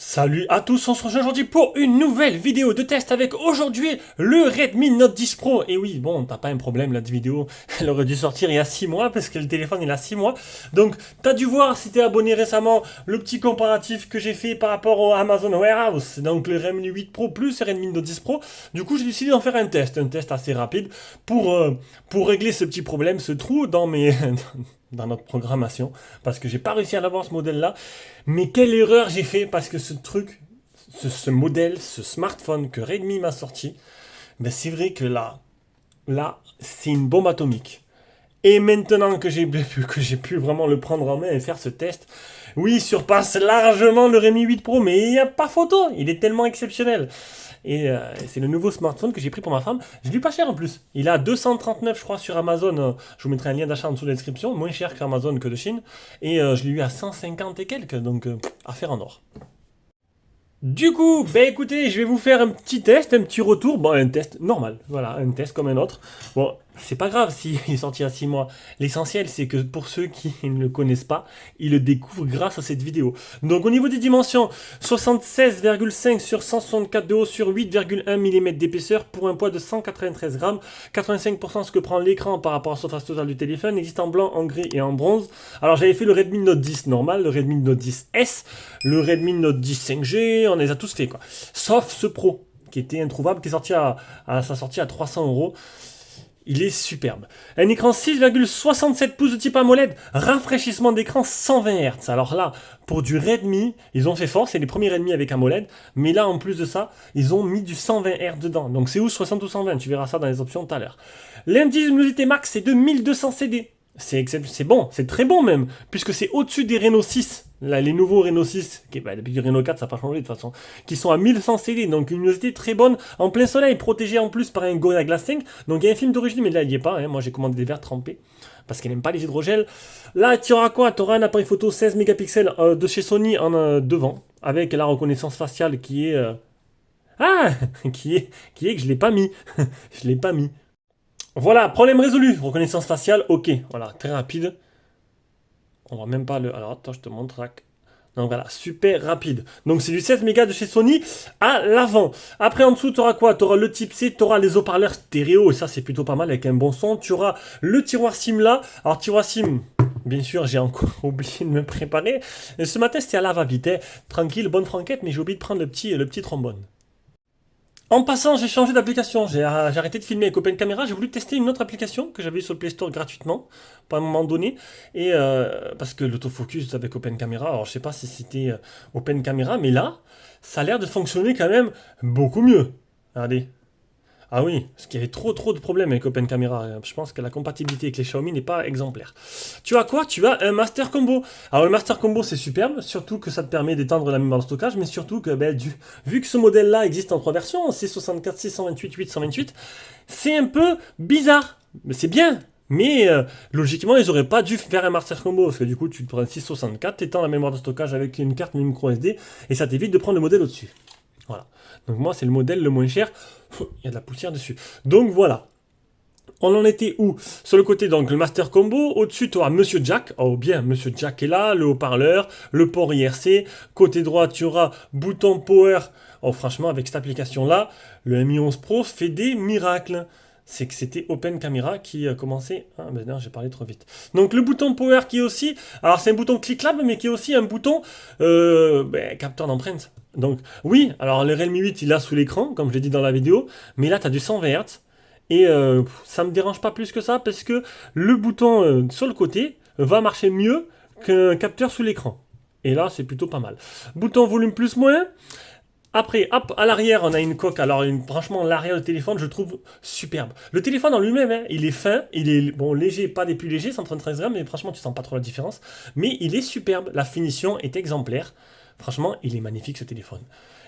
Salut à tous, on se rejoint aujourd'hui pour une nouvelle vidéo de test avec aujourd'hui le Redmi Note 10 Pro. Et oui, bon, t'as pas un problème, la vidéo, elle aurait dû sortir il y a 6 mois parce que le téléphone il a 6 mois. Donc, t'as dû voir si t'es abonné récemment le petit comparatif que j'ai fait par rapport au Amazon Warehouse. Donc, le Redmi 8 Pro plus le Redmi Note 10 Pro. Du coup, j'ai décidé d'en faire un test assez rapide pour régler ce petit problème, ce trou dans mes... dans notre programmation, parce que j'ai pas réussi à l'avoir ce modèle-là. Mais quelle erreur j'ai fait, parce que ce truc, ce modèle, ce smartphone que Redmi m'a sorti, ben c'est vrai que là, c'est une bombe atomique. Et maintenant que j'ai pu vraiment le prendre en main et faire ce test, oui, il surpasse largement le Redmi 8 Pro, mais il n'y a pas photo, il est tellement exceptionnel. Et c'est le nouveau smartphone que j'ai pris pour ma femme. Je l'ai pas cher en plus. Il a 239 je crois sur Amazon. Je vous mettrai un lien d'achat en dessous de la description. Moins cher qu'Amazon que de Chine. Et je l'ai eu à 150 et quelques. Donc affaire en or. Du coup, ben écoutez, je vais vous faire un petit test, un petit retour. Bon, un test normal. Voilà, un test comme un autre. Bon, c'est pas grave s'il est sorti à 6 mois. L'essentiel, c'est que pour ceux qui ne le connaissent pas, ils le découvrent grâce à cette vidéo. Donc, au niveau des dimensions, 76,5 sur 164 de haut sur 8,1 mm d'épaisseur pour un poids de 193 grammes. 85% ce que prend l'écran par rapport à la surface totale du téléphone. Existe en blanc, en gris et en bronze. Alors, j'avais fait le Redmi Note 10 normal, le Redmi Note 10S, le Redmi Note 10 5G, on les a tous fait quoi. Sauf ce Pro, qui était introuvable, qui est sorti à sa sortie à 300 euros. Il est superbe. Un écran 6,67 pouces de type AMOLED, rafraîchissement d'écran 120 Hz. Alors là, pour du Redmi, ils ont fait fort, c'est les premiers Redmi avec AMOLED, mais là, en plus de ça, ils ont mis du 120 Hz dedans. Donc c'est où 60 ou 120, tu verras ça dans les options tout à l'heure. L'indice de luminosité max, c'est de 1200 CD. C'est bon, c'est très bon même, puisque c'est au-dessus des Reno 6. Là, les nouveaux Reno 6, qui, bah, depuis le Reno 4, ça n'a pas changé de toute façon, qui sont à 1100 CD, donc une luminosité très bonne, en plein soleil, protégée en plus par un Gorilla Glass 5. Donc il y a un film d'origine, mais là il n'y est pas. Hein. Moi j'ai commandé des verres trempés, parce qu'elle n'aime pas les hydrogels. Là, tu auras quoi? Tu auras un appareil photo 16 mégapixels de chez Sony en devant, avec la reconnaissance faciale qui est... Ah qui est que je l'ai pas mis. Je l'ai pas mis. Voilà, problème résolu. Reconnaissance faciale, ok. Voilà, très rapide. On va même pas le... Alors, attends, je te montre. Donc voilà, super rapide. Donc c'est du 16 mégas de chez Sony à l'avant. Après, en dessous, tu auras quoi? Tu auras le type C, tu auras les haut-parleurs stéréo. Et ça, c'est plutôt pas mal avec un bon son. Tu auras le tiroir SIM là. Alors, tiroir SIM... Bien sûr, j'ai encore oublié de me préparer. Et ce matin, c'était à la va-vite. Hein. Tranquille, bonne franquette, mais j'ai oublié de prendre le petit trombone. En passant, j'ai changé d'application. J'ai arrêté de filmer avec Open Camera. J'ai voulu tester une autre application que j'avais eu sur le Play Store gratuitement, à un moment donné. Et parce que l'autofocus avec Open Camera, alors je sais pas si c'était Open Camera, mais là, ça a l'air de fonctionner quand même beaucoup mieux. Regardez. Ah oui, parce qu'il y avait trop de problèmes avec Open Camera. Je pense que la compatibilité avec les Xiaomi n'est pas exemplaire. Tu as quoi? Tu as un Master Combo. Alors le Master Combo c'est superbe, surtout que ça te permet d'étendre la mémoire de stockage, mais surtout que vu que ce modèle-là existe en trois versions, C64, C128, 828, c'est un peu bizarre. Mais c'est bien. Mais logiquement, ils auraient pas dû faire un Master Combo, parce que du coup, tu te prends un 664, tu étends la mémoire de stockage avec une carte micro SD, et ça t'évite de prendre le modèle au-dessus. Voilà. Donc moi, c'est le modèle le moins cher. Il y a de la poussière dessus. Donc voilà. On en était où? Sur le côté, donc, le Master Combo. Au-dessus, tu auras Monsieur Jack. Oh bien, Monsieur Jack est là. Le haut-parleur, le port IRC. Côté droit, tu auras bouton Power. Oh franchement, avec cette application-là, le Mi 11 Pro fait des miracles. C'est que c'était Open Camera qui a commencé... Ah, ben non, j'ai parlé trop vite. Donc, le bouton Power qui est aussi... Alors, c'est un bouton cliquable, mais qui est aussi un bouton capteur d'empreinte. Donc, oui, alors le Realme 8, il a sous l'écran, comme je l'ai dit dans la vidéo, mais là, tu as du 120 Hz. Et ça me dérange pas plus que ça, parce que le bouton sur le côté va marcher mieux qu'un capteur sous l'écran. Et là, c'est plutôt pas mal. Bouton volume plus moins. Après, hop, à l'arrière, on a une coque. Alors, franchement, l'arrière du téléphone, je trouve superbe. Le téléphone en lui-même, hein, il est fin, il est bon léger, pas des plus légers, 133 grammes, mais franchement, tu sens pas trop la différence. Mais il est superbe. La finition est exemplaire. Franchement, il est magnifique ce téléphone.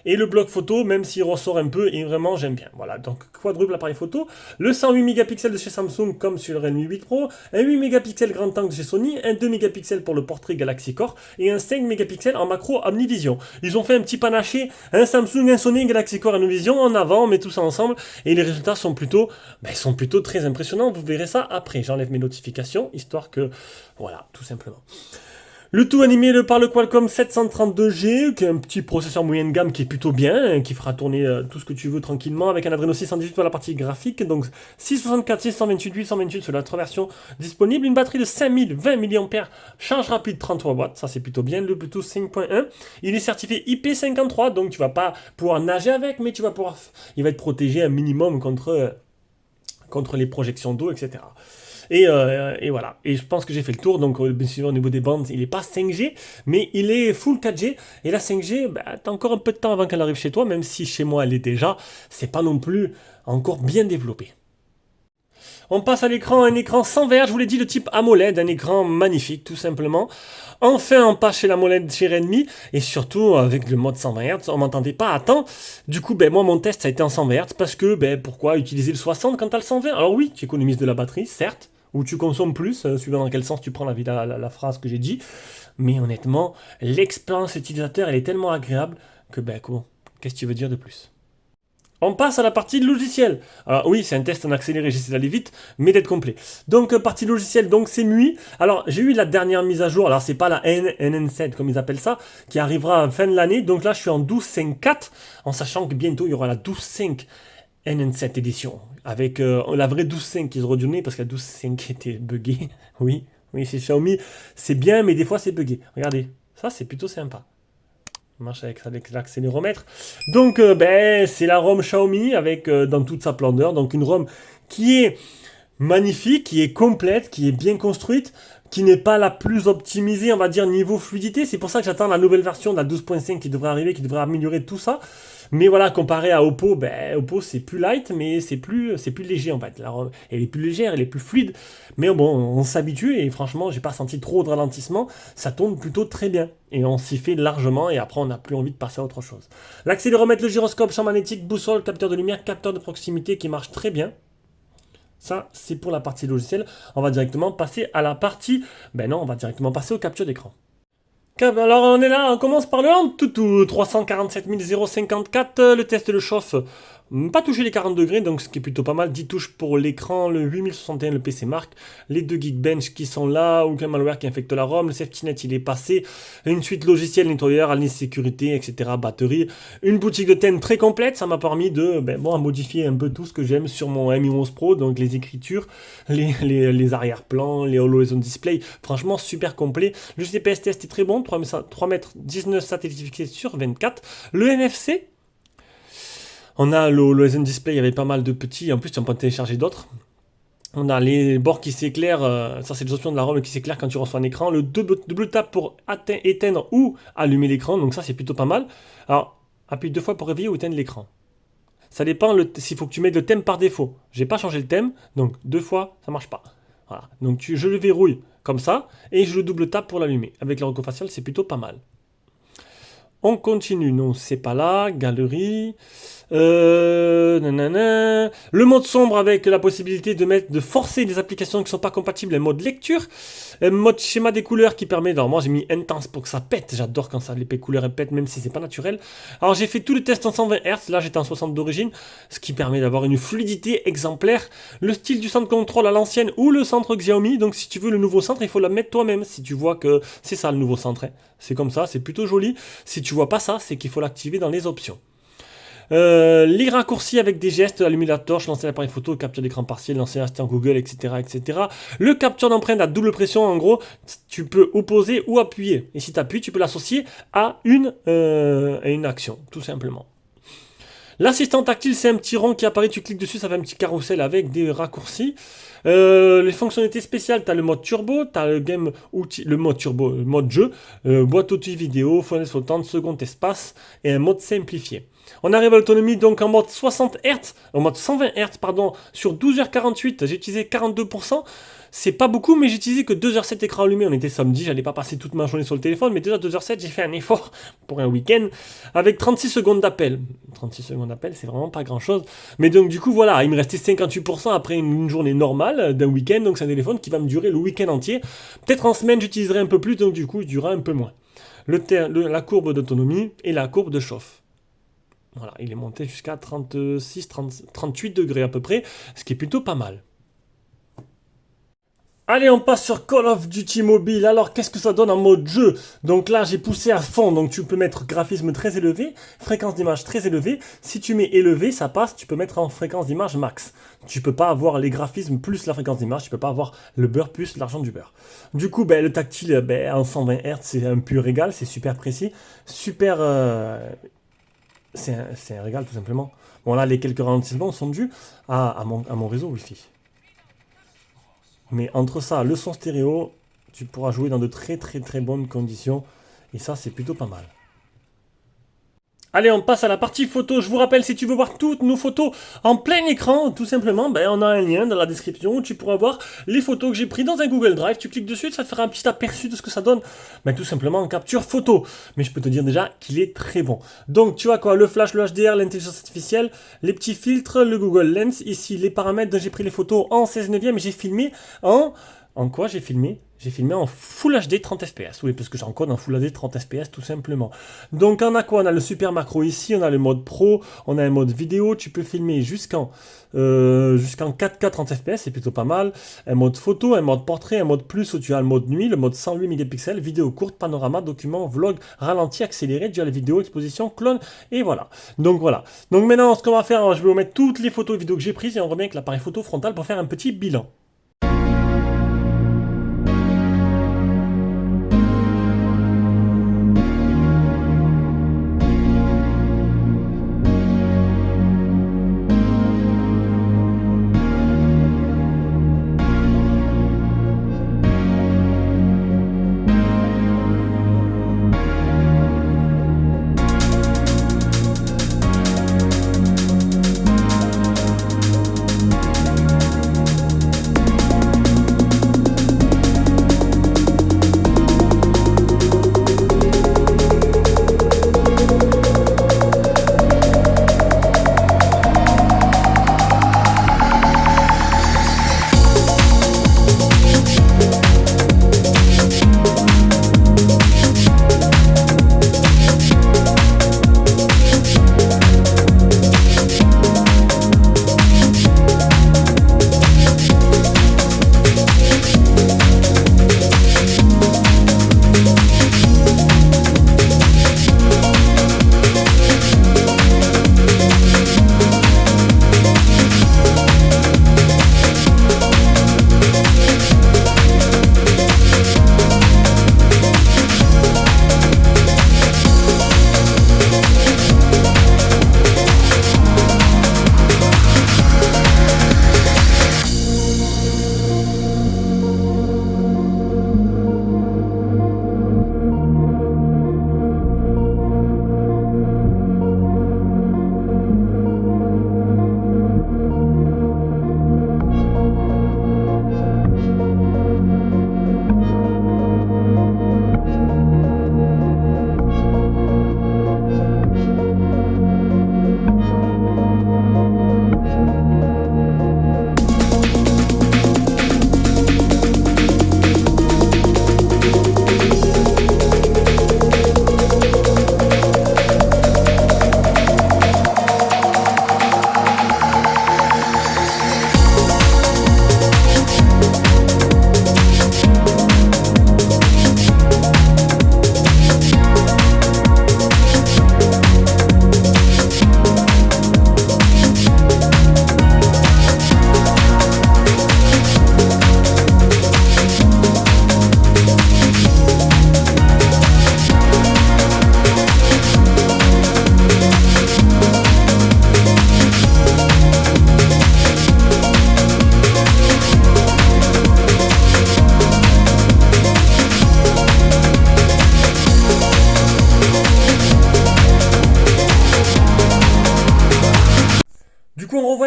Et le bloc photo, même s'il ressort un peu, et vraiment j'aime bien. Voilà, donc quadruple appareil photo. Le 108 mégapixels de chez Samsung, comme sur le Redmi 8 Pro. Un 8 mégapixels grand angle de chez Sony. Un 2 mégapixels pour le portrait Galaxy Core. Et un 5 mégapixels en macro Omnivision. Ils ont fait un petit panaché, un Samsung, un Sony, Galaxy Core, Omnivision. En avant, on met tout ça ensemble. Et les résultats sont plutôt très impressionnants. Vous verrez ça après. J'enlève mes notifications, histoire que... Voilà, tout simplement. Le tout animé par le Qualcomm 732G, qui est un petit processeur moyenne gamme qui est plutôt bien, qui fera tourner tout ce que tu veux tranquillement, avec un Adreno 618 pour la partie graphique, donc 664, 628, 828 sur la 3 versions disponibles, une batterie de 5020 mAh, charge rapide 33 watts, ça c'est plutôt bien, le Bluetooth 5.1, il est certifié IP53, donc tu vas pas pouvoir nager avec, mais il va être protégé un minimum contre les projections d'eau, etc. Et voilà. Et je pense que j'ai fait le tour. Donc, bien sûr, au niveau des bandes, il n'est pas 5G, mais il est full 4G. Et la 5G, t'as encore un peu de temps avant qu'elle arrive chez toi, même si chez moi elle est déjà. C'est pas non plus encore bien développé. On passe à l'écran, un écran sans verre, je vous l'ai dit, de type AMOLED, un écran magnifique, tout simplement. Enfin, on passe chez l'AMOLED chez Redmi, et surtout avec le mode 120 Hz, on m'entendait pas à temps. Du coup, moi, mon test, ça a été en 120 Hz, parce que, pourquoi utiliser le 60 quand t'as le 120? Alors oui, tu économises de la batterie, certes, ou tu consommes plus, suivant dans quel sens tu prends la phrase que j'ai dit. Mais honnêtement, l'expérience utilisateur, elle est tellement agréable que, qu'est-ce que tu veux dire de plus? On passe à la partie logiciel. Alors oui, c'est un test en accéléré, j'essaie d'aller vite, mais d'être complet. Donc partie logicielle, donc c'est MUI. Alors j'ai eu la dernière mise à jour, alors c'est pas la NN7 comme ils appellent ça, qui arrivera à fin de l'année. Donc là je suis en 12.5.4, en sachant que bientôt il y aura la 12.5 NN7 édition, avec la vraie 12.5 qui se redonnait parce que la 12.5 était buggée. Oui, c'est Xiaomi, c'est bien, mais des fois c'est buggé. Regardez, ça c'est plutôt sympa. Marche avec l'accéléromètre. Donc, c'est la ROM Xiaomi avec dans toute sa splendeur. Donc, une ROM qui est magnifique, qui est complète, qui est bien construite, qui n'est pas la plus optimisée, on va dire, niveau fluidité. C'est pour ça que j'attends la nouvelle version de la 12.5 qui devrait arriver, qui devrait améliorer tout ça. Mais voilà, comparé à Oppo, Oppo c'est plus light, mais c'est plus léger en fait. La ROM, elle est plus légère, elle est plus fluide. Mais bon, on s'habitue et franchement, j'ai pas senti trop de ralentissement. Ça tourne plutôt très bien. Et on s'y fait largement et après on n'a plus envie de passer à autre chose. L'accéléromètre, le gyroscope, champ magnétique, boussole, capteur de lumière, capteur de proximité qui marche très bien. Ça, c'est pour la partie logicielle. On va directement passer à la partie... on va directement passer aux captures d'écran. Alors on est là, on commence par le Antutu 347 054, le test de chauffe, pas touché les 40 degrés, donc ce qui est plutôt pas mal, 10 touches pour l'écran, le 8061, le PC marque, les 2 Geekbench qui sont là, aucun malware qui infecte la ROM, le safety net il est passé, une suite logicielle, nettoyeur, analyse sécurité, etc., batterie, une boutique de thèmes très complète, ça m'a permis de à modifier un peu tout ce que j'aime sur mon Mi 11 Pro, donc les écritures, les arrière-plans, les Always On Display, franchement super complet, le GPS test est très bon, 3 mètres 19 satellites fixés sur 24, le NFC, on a le Always On Display, il y avait pas mal de petits, en plus tu peux en télécharger d'autres. On a les bords qui s'éclairent, ça c'est les options de la ROM qui s'éclairent quand tu reçois un écran, le double tap pour éteindre ou allumer l'écran, donc ça c'est plutôt pas mal. Alors, appuie 2 fois pour réveiller ou éteindre l'écran. Ça dépend s'il faut que tu mettes le thème par défaut. J'ai pas changé le thème, donc 2 fois ça marche pas. Voilà. Donc je le verrouille comme ça, et je le double tap pour l'allumer. Avec le recours facial, c'est plutôt pas mal. On continue, non c'est pas là, galerie... Le mode sombre avec la possibilité de forcer les applications qui ne sont pas compatibles, un mode lecture, un mode schéma des couleurs qui permet, alors moi j'ai mis intense pour que ça pète, j'adore quand ça les couleurs pètent même si c'est pas naturel. Alors j'ai fait tout le test en 120 Hz, là j'étais en 60 d'origine, ce qui permet d'avoir une fluidité exemplaire, le style du centre contrôle à l'ancienne ou le centre Xiaomi, donc si tu veux le nouveau centre il faut la mettre toi-même, si tu vois que c'est ça le nouveau centre, hein. C'est comme ça, c'est plutôt joli, si tu vois pas ça c'est qu'il faut l'activer dans les options. Les raccourcis avec des gestes, allumer la torche, lancer l'appareil photo, capture d'écran partiel, lancer l'assistant Google, etc., etc. Le capture d'empreinte à double pression, en gros, tu peux opposer ou appuyer. Et si tu appuies, tu peux l'associer à une action, tout simplement. L'assistant tactile, c'est un petit rond qui apparaît, tu cliques dessus, ça fait un petit carrousel avec des raccourcis. Les fonctionnalités spéciales, tu as le mode turbo, tu as le game outil, le mode turbo, le mode jeu, boîte outil vidéo, fenêtre flottante, second espace et un mode simplifié. On arrive à l'autonomie donc en mode 60 Hz, en mode 120 Hz pardon, sur 12h48, j'ai utilisé 42%. C'est pas beaucoup, mais j'ai utilisé que 2h07 écran allumé. On était samedi, j'allais pas passer toute ma journée sur le téléphone, mais déjà 2h07, j'ai fait un effort pour un week-end avec 36 secondes d'appel. 36 secondes d'appel, c'est vraiment pas grand chose. Mais donc, du coup, voilà, il me restait 58% après une journée normale d'un week-end. Donc, c'est un téléphone qui va me durer le week-end entier. Peut-être en semaine, j'utiliserai un peu plus, donc du coup, il durera un peu moins. La courbe d'autonomie et la courbe de chauffe. Voilà, il est monté jusqu'à 36, 38 degrés à peu près, ce qui est plutôt pas mal. Allez, on passe sur Call of Duty Mobile. Alors, qu'est-ce que ça donne en mode jeu? Donc là, j'ai poussé à fond. Donc, tu peux mettre graphisme très élevé, fréquence d'image très élevée. Si tu mets élevé, ça passe. Tu peux mettre en fréquence d'image max. Tu peux pas avoir les graphismes plus la fréquence d'image. Tu peux pas avoir le beurre plus l'argent du beurre. Du coup, le tactile, en 120 Hz, c'est un pur régal. C'est super précis. Super... c'est un régal, tout simplement. Bon, là, les quelques ralentissements sont dus à mon réseau Wi-Fi. Mais entre ça, le son stéréo, tu pourras jouer dans de très très très bonnes conditions. Et ça, c'est plutôt pas mal. Allez, on passe à la partie photo. Je vous rappelle, si tu veux voir toutes nos photos en plein écran, tout simplement, on a un lien dans la description où tu pourras voir les photos que j'ai prises dans un Google Drive. Tu cliques dessus, ça te fera un petit aperçu de ce que ça donne. Tout simplement en capture photo. Mais je peux te dire déjà qu'il est très bon. Donc, tu as quoi? Le flash, le HDR, l'intelligence artificielle, les petits filtres, le Google Lens. Ici, les paramètres. J'ai pris les photos en 16 neuvième et j'ai filmé en... En quoi j'ai filmé? J'ai filmé en Full HD 30 fps. Oui, parce que j'encode en Full HD 30 fps tout simplement. Donc on a quoi? On a le super macro ici, on a le mode pro, on a un mode vidéo. Tu peux filmer jusqu'en 4K 30 fps, c'est plutôt pas mal. Un mode photo, un mode portrait, un mode plus où tu as le mode nuit, le mode 108 mégapixels, vidéo courte, panorama, document, vlog, ralenti, accéléré, dual vidéo, exposition, clone, et voilà. Donc voilà. Donc maintenant, ce qu'on va faire, je vais vous mettre toutes les photos et vidéos que j'ai prises et on revient avec l'appareil photo frontal pour faire un petit bilan.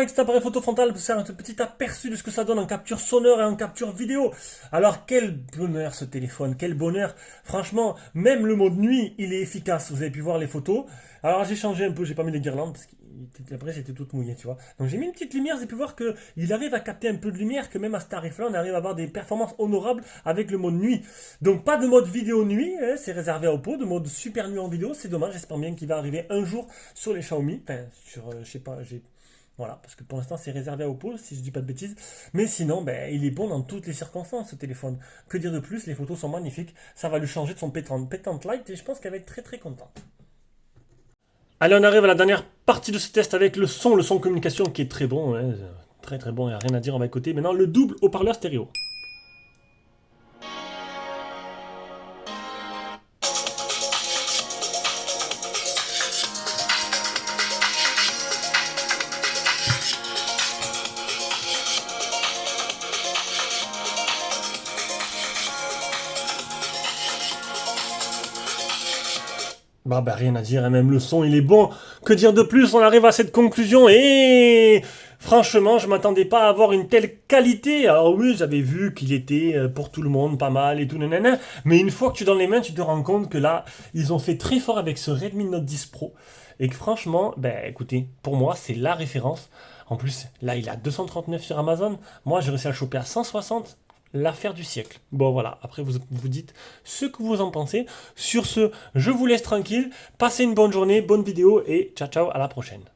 avec cet appareil photo frontal pour faire un petit aperçu de ce que ça donne en capture sonore et en capture vidéo. Alors quel bonheur ce téléphone, quel bonheur. Franchement, même le mode nuit, il est efficace. Vous avez pu voir les photos. Alors j'ai changé un peu, j'ai pas mis les guirlandes parce qu'après c'était toute mouillée, tu vois. Donc j'ai mis une petite lumière, vous avez pu voir qu'il arrive à capter un peu de lumière, que même à ce tarif-là, on arrive à avoir des performances honorables avec le mode nuit. Donc pas de mode vidéo nuit, hein, c'est réservé à Oppo, de mode super nuit en vidéo, c'est dommage, j'espère bien qu'il va arriver un jour sur les Xiaomi, enfin sur, je sais pas, voilà, parce que pour l'instant c'est réservé à Oppo, si je dis pas de bêtises. Mais sinon, ben, il est bon dans toutes les circonstances ce téléphone. Que dire de plus, les photos sont magnifiques, ça va lui changer de son pétante light et je pense qu'elle va être très très contente. Allez, on arrive à la dernière partie de ce test avec le son communication qui est très bon, hein, très très bon, il n'y a rien à dire, on va écouter. Maintenant, le double haut-parleur stéréo. Bah rien à dire, hein, même le son il est bon. Que dire de plus, on arrive à cette conclusion et franchement je m'attendais pas à avoir une telle qualité. Alors oui j'avais vu qu'il était pour tout le monde pas mal et tout nanana, mais une fois que tu es dans les mains tu te rends compte que là ils ont fait très fort avec ce Redmi Note 10 Pro et que franchement, ben écoutez, pour moi c'est la référence. En plus là il a 239 sur Amazon, moi j'ai réussi à le choper à 160. L'affaire du siècle. Bon voilà, après vous vous dites ce que vous en pensez. Sur ce, je vous laisse tranquille. Passez une bonne journée, bonne vidéo et ciao ciao, à la prochaine.